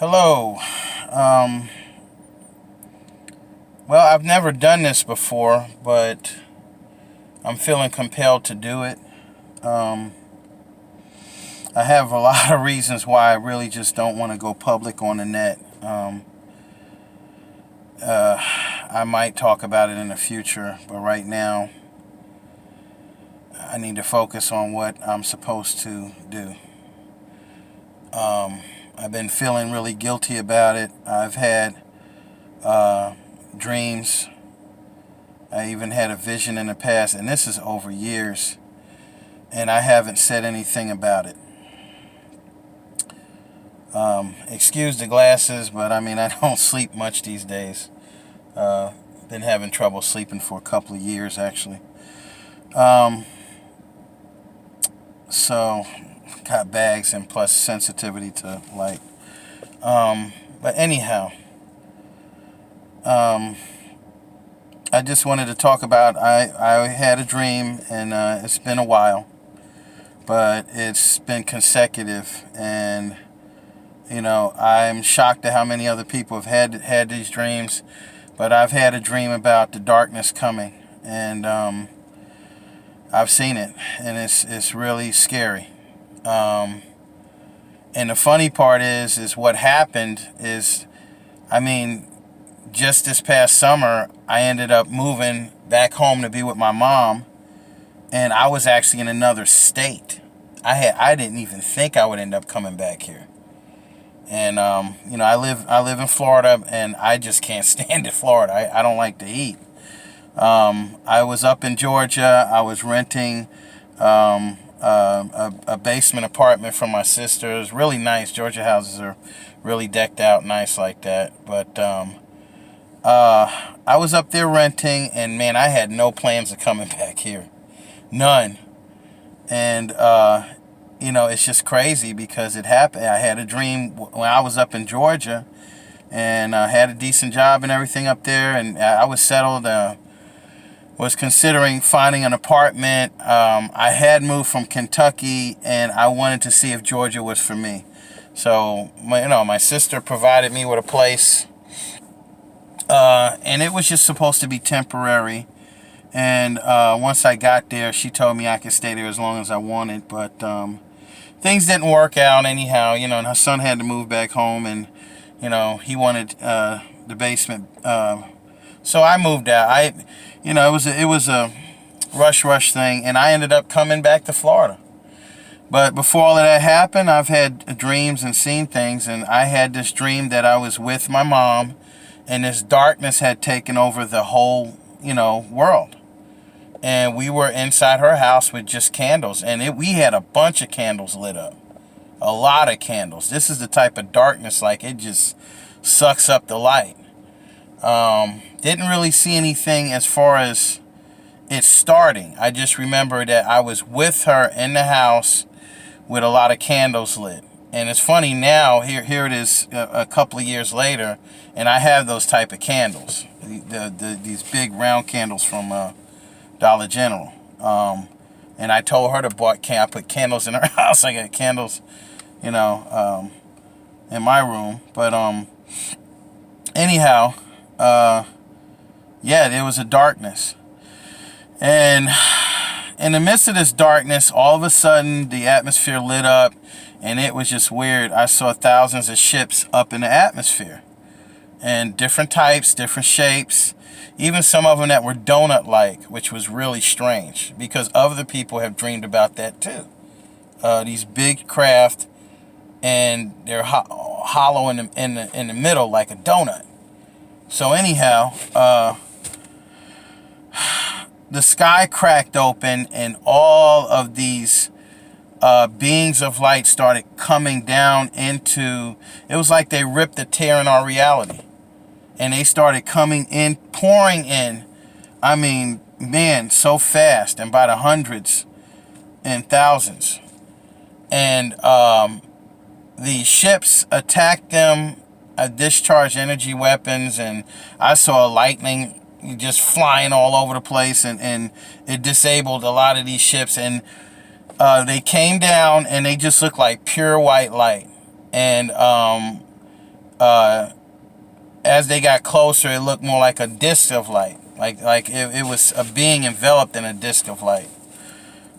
Hello. Um, well, I've never done this before, but I'm feeling compelled to do it. Um, I have a lot of reasons why I really just don't want to go public on the net. I might talk about it in the future, but right now, I need to focus on what I'm supposed to do. I've been feeling really guilty about it. I've had dreams. I even had a vision in the past, and this is over years, and I haven't said anything about it. Excuse the glasses, but I mean, I don't sleep much these days. Been having trouble sleeping for a couple of years, actually. Um, so, got bags and plus sensitivity to light. But anyhow, um, I just wanted to talk about, I had a dream, and it's been a while, but it's been consecutive, and I'm shocked at how many other people have had these dreams, but I've had a dream about the darkness coming, and I've seen it, and it's really scary. Um, and the funny part is what happened is, I mean, just this past summer, I ended up moving back home to be with my mom, and I was actually in another state. I didn't even think I would end up coming back here. And I live in Florida, and I just can't stand it, Florida. I don't like the heat. I was up in Georgia. I was renting a basement apartment from my sister. It was really nice. Georgia houses are really decked out, nice like that. But I was up there renting, and man, I had no plans of coming back here, none. And it's just crazy because it happened. I had a dream when I was up in Georgia, and I had a decent job and everything up there, and I was settled. Was considering finding an apartment. I had moved from Kentucky, and I wanted to see if Georgia was for me. So my sister provided me with a place, and it was just supposed to be temporary. And once I got there, she told me I could stay there as long as I wanted, but things didn't work out anyhow, and her son had to move back home, and, he wanted the basement. So I moved out. It was a rush thing, and I ended up coming back to Florida. But before all of that happened, I've had dreams and seen things, and I had this dream that I was with my mom, and this darkness had taken over the whole, world. And we were inside her house with just candles, and we had a bunch of candles lit up, a lot of candles. This is the type of darkness, like, it just sucks up the light. Didn't really see anything as far as it starting. I just remember that I was with her in the house with a lot of candles lit. And it's funny now, here it is a couple of years later, and I have those type of candles, these big round candles from Dollar General. And I told her to I put candles in her house. I got candles, in my room. But anyhow, yeah, there was a darkness. And in the midst of this darkness, all of a sudden, the atmosphere lit up, and it was just weird. I saw thousands of ships up in the atmosphere, and different types, different shapes, even some of them that were donut-like, which was really strange, because other people have dreamed about that too. These big craft, and they're hollow in the middle like a donut. So anyhow, the sky cracked open, and all of these beings of light started coming down into. It was like they ripped a tear in our reality, and they started coming in, pouring in. I mean, man, so fast, and by the hundreds and thousands. And the ships attacked them, discharged energy weapons, and I saw lightning just flying all over the place, and it disabled a lot of these ships, and they came down, and they just looked like pure white light. And as they got closer, it looked more like a disc of light. Like it was a being enveloped in a disc of light.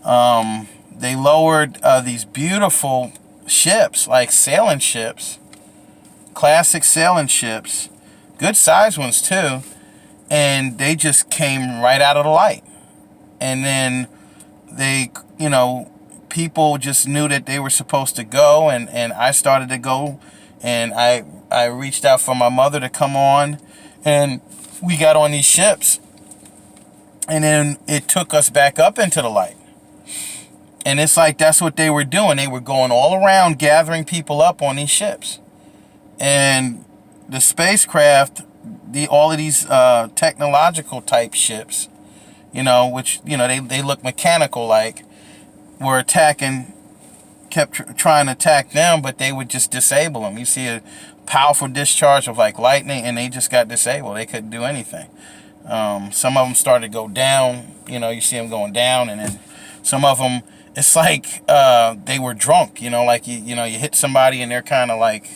They lowered these beautiful ships, like sailing ships, classic sailing ships, good sized ones too, and they just came right out of the light. And then they, people just knew that they were supposed to go, and I started to go, and I reached out for my mother to come on, and we got on these ships, and then it took us back up into the light. And it's like that's what they were doing. They were going all around gathering people up on these ships. And the spacecraft, all of these technological type ships, which, they look mechanical like, were attacking, kept trying to attack them, but they would just disable them. You see a powerful discharge of like lightning, and they just got disabled. They couldn't do anything. Some of them started to go down. You see them going down, and then some of them, it's like they were drunk. Like you hit somebody and they're kind of like,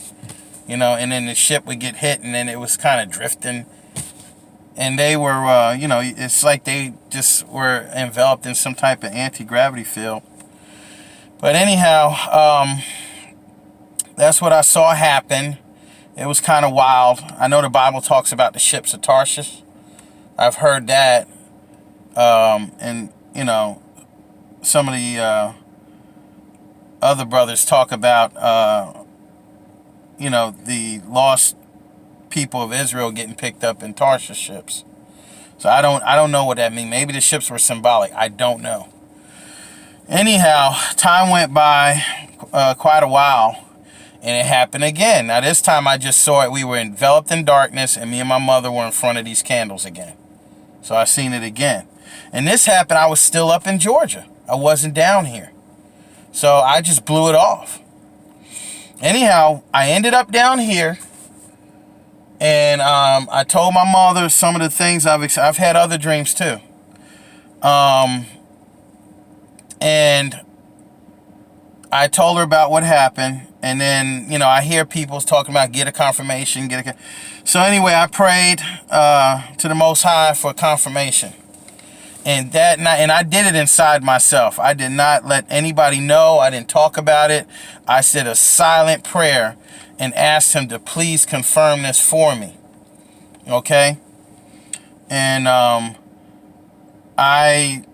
and then the ship would get hit, and then it was kind of drifting. And they were, it's like they just were enveloped in some type of anti-gravity field. But anyhow, that's what I saw happen. It was kind of wild. I know the Bible talks about the ships of Tarshish. I've heard that. And, some of the other brothers talk about, the lost people of Israel getting picked up in Tarshish ships. So I don't know what that means. Maybe the ships were symbolic. I don't know. Anyhow, time went by quite a while, and it happened again. Now this time I just saw it. We were enveloped in darkness, and me and my mother were in front of these candles again. So I seen it again. And this happened, I was still up in Georgia. I wasn't down here. So I just blew it off. Anyhow, I ended up down here. And I told my mother some of the things I've had other dreams too. And I told her about what happened. And then, I hear people talking about get a confirmation. So anyway, I prayed to the Most High for confirmation. And that night, and I did it inside myself. I did not let anybody know. I didn't talk about it. I said a silent prayer and asked him to please confirm this for me. Okay? And I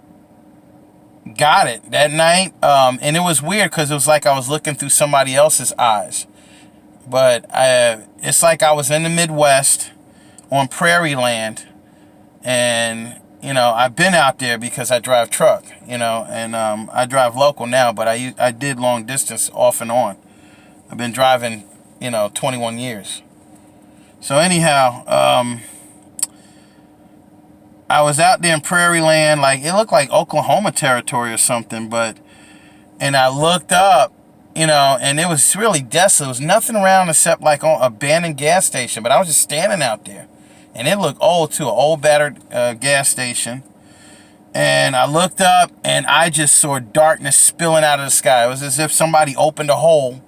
got it that night. And it was weird because it was like I was looking through somebody else's eyes. But it's like I was in the Midwest on prairie land. And, I've been out there because I drive truck, and I drive local now, but I did long distance off and on. I've been driving 21 years. So anyhow, I was out there in prairie land, like it looked like Oklahoma territory or something, and I looked up, and it was really desolate. There was nothing around except like an abandoned gas station, but I was just standing out there, and it looked old too, an old battered gas station. And I looked up, and I just saw darkness spilling out of the sky. It was as if somebody opened a hole.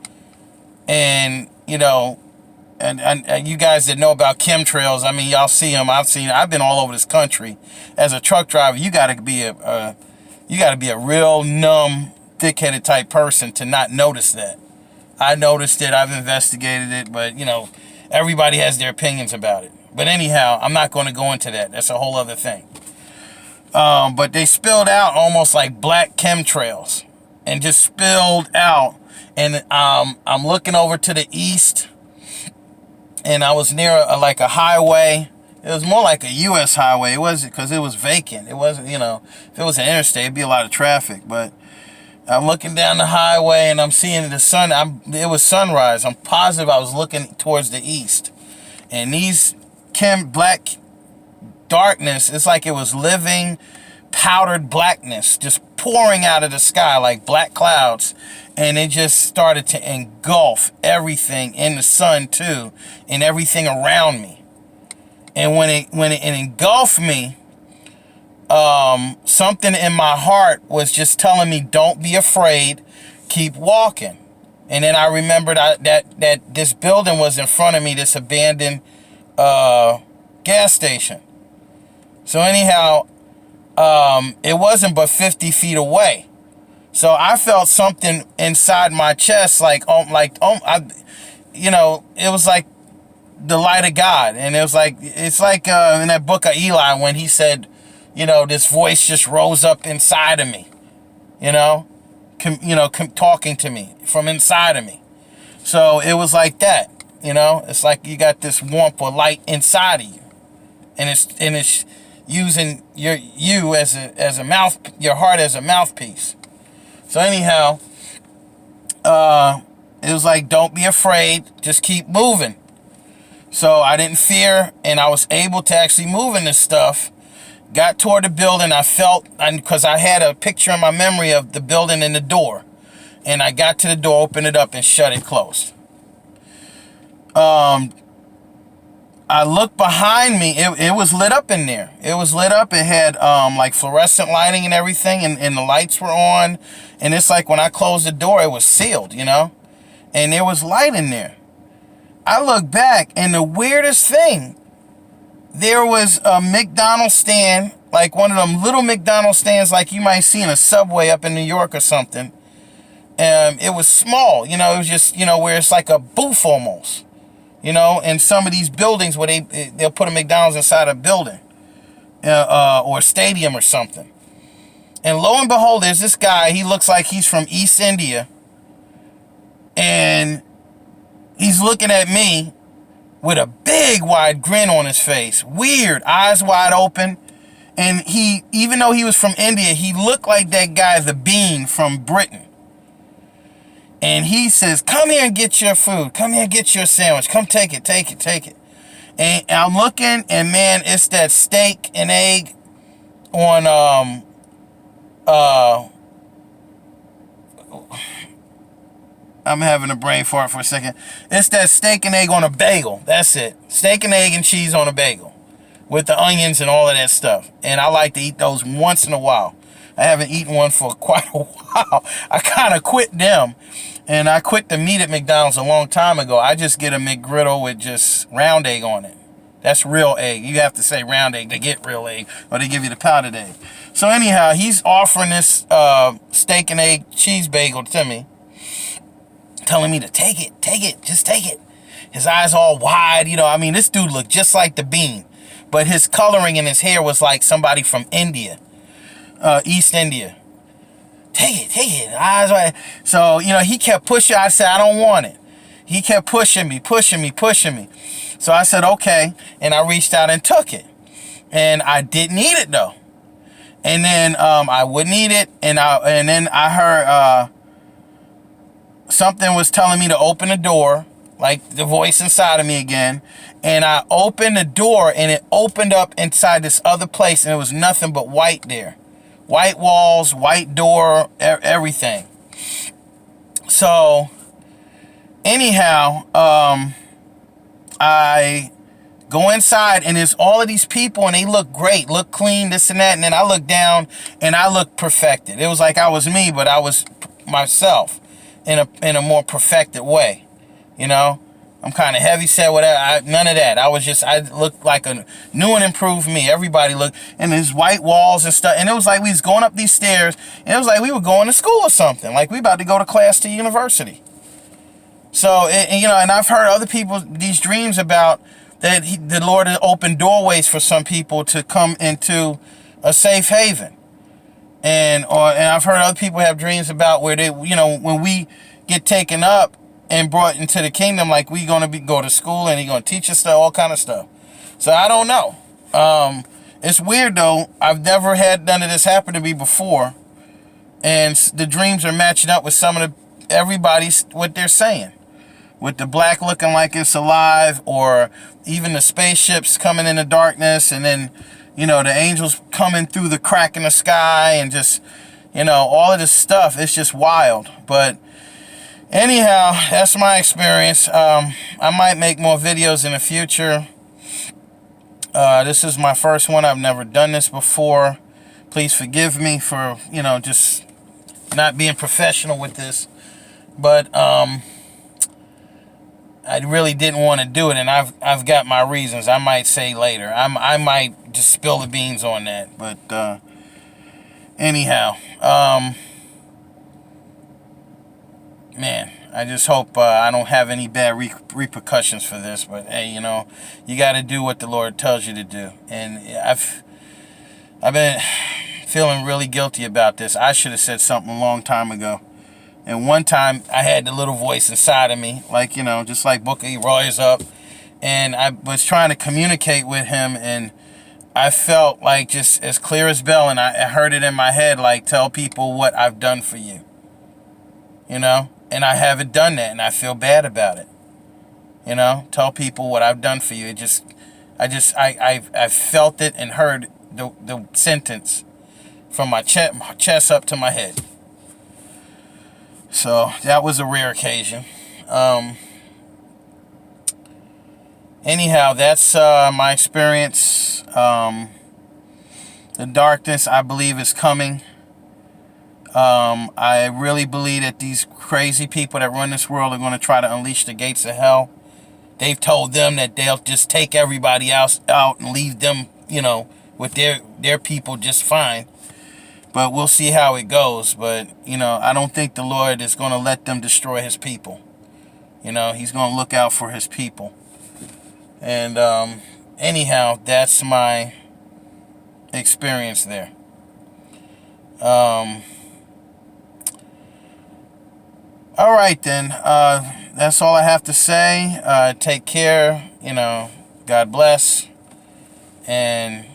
And, and you guys that know about chemtrails, I mean, y'all see them. I've been all over this country. As a truck driver, you got to be a real numb, thick-headed type person to not notice that. I noticed it. I've investigated it, but, everybody has their opinions about it. But anyhow, I'm not going to go into that. That's a whole other thing. But they spilled out almost like black chemtrails, and just spilled out. And I'm looking over to the east, and I was near a highway. It was more like a U.S. highway. It wasn't, because it was vacant. It wasn't, if it was an interstate, it'd be a lot of traffic. But I'm looking down the highway, and I'm seeing the sun. It was sunrise. I'm positive I was looking towards the east. And these black darkness, it's like it was living powdered blackness just pouring out of the sky like black clouds. And it just started to engulf everything in the sun too, and everything around me. And when it engulfed me, something in my heart was just telling me, don't be afraid, keep walking. And then I remembered that this building was in front of me, this abandoned gas station. So anyhow, it wasn't but 50 feet away. So I felt something inside my chest, it was like the light of God. And it's like in that book of Eli, when he said, this voice just rose up inside of me, talking to me from inside of me. So it was like that, it's like you got this warmth or light inside of you, and it's using your heart as a mouthpiece. So anyhow, it was like, don't be afraid, just keep moving. So I didn't fear, and I was able to actually move in this stuff. Got toward the building. I felt, because I had a picture in my memory of the building and the door. And I got to the door, opened it up, and shut it closed. I looked behind me. It was lit up in there. It was lit up. It had like fluorescent lighting and everything, and the lights were on. And it's like when I closed the door, it was sealed, and there was light in there. I looked back, and the weirdest thing, there was a McDonald's stand, like one of them little McDonald's stands like you might see in a Subway up in New York or something. It was small, it was just, where it's like a booth almost, in some of these buildings where they'll put a McDonald's inside a building, or a stadium or something. And lo and behold, there's this guy, he looks like he's from East India, and he's looking at me with a big wide grin on his face, weird, eyes wide open. And even though he was from India, he looked like that guy, the Bean from Britain. And he says, come here and get your food. Come here and get your sandwich. Come take it. And I'm looking, and man, it's that steak and egg on, I'm having a brain fart for a second. It's that steak and egg on a bagel. That's it. Steak and egg and cheese on a bagel with the onions and all of that stuff. And I like to eat those once in a while. I haven't eaten one for quite a while. I kind of quit them. And I quit the meat at McDonald's a long time ago. I just get a McGriddle with just round egg on it. That's real egg. You have to say round egg to get real egg, or they give you the powdered egg. So anyhow, he's offering this steak and egg cheese bagel to me, telling me to take it, just take it. His eyes all wide, this dude looked just like the Bean, but his coloring in his hair was like somebody from India, East India. Take it, eyes wide. So, he kept pushing. I said, I don't want it. He kept pushing me. So I said, okay, and I reached out and took it, and I didn't eat it though. And then I wouldn't eat it, and then I heard something was telling me to open the door, like the voice inside of me again. And I opened the door, and it opened up inside this other place, and it was nothing but white there. White walls, white door, everything. So, anyhow, I go inside, and there's all of these people, and they look great, look clean, this and that. And then I look down, and I look perfected. It was like I was me, but I was myself in a more perfected way. I'm kind of heavy set, whatever. None of that. I looked like a new and improved me. Everybody looked, and there's white walls and stuff. And it was like we was going up these stairs, and it was like we were going to school or something. Like we about to go to class to university. So, and I've heard other people, these dreams about that the Lord has opened doorways for some people to come into a safe haven. And I've heard other people have dreams about where they, when we get taken up and brought into the kingdom, like we gonna go to school and he gonna teach us stuff, all kind of stuff. So I don't know. It's weird though. I've never had none of this happen to me before, and the dreams are matching up with some of everybody's what they're saying, with the black looking like it's alive, or even the spaceships coming in the darkness, and then the angels coming through the crack in the sky, and just all of this stuff. It's just wild. But anyhow, that's my experience. I might make more videos in the future. This is my first one. I've never done this before. Please forgive me for, just not being professional with this. But I really didn't want to do it, and I've got my reasons. I might say later. I might just spill the beans on that. But anyhow, man, I just hope I don't have any bad repercussions for this. But hey, you got to do what the Lord tells you to do. And I've been feeling really guilty about this. I should have said something a long time ago. And one time I had the little voice inside of me, like, just like Booker E. Roy's up. And I was trying to communicate with him, and I felt like just as clear as bell, and I heard it in my head, like, tell people what I've done for you. And I haven't done that, and I feel bad about it. Tell people what I've done for you. I felt it and heard the sentence from my chest up to my head. So that was a rare occasion. Anyhow, that's my experience. The darkness, I believe, is coming. I really believe that these crazy people that run this world are going to try to unleash the gates of hell. They've told them that they'll just take everybody else out and leave them, with their people just fine. But we'll see how it goes. But, I don't think the Lord is going to let them destroy his people. He's going to look out for his people. And anyhow, that's my experience there. All right, then. That's all I have to say. Take care. God bless. And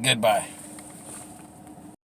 goodbye.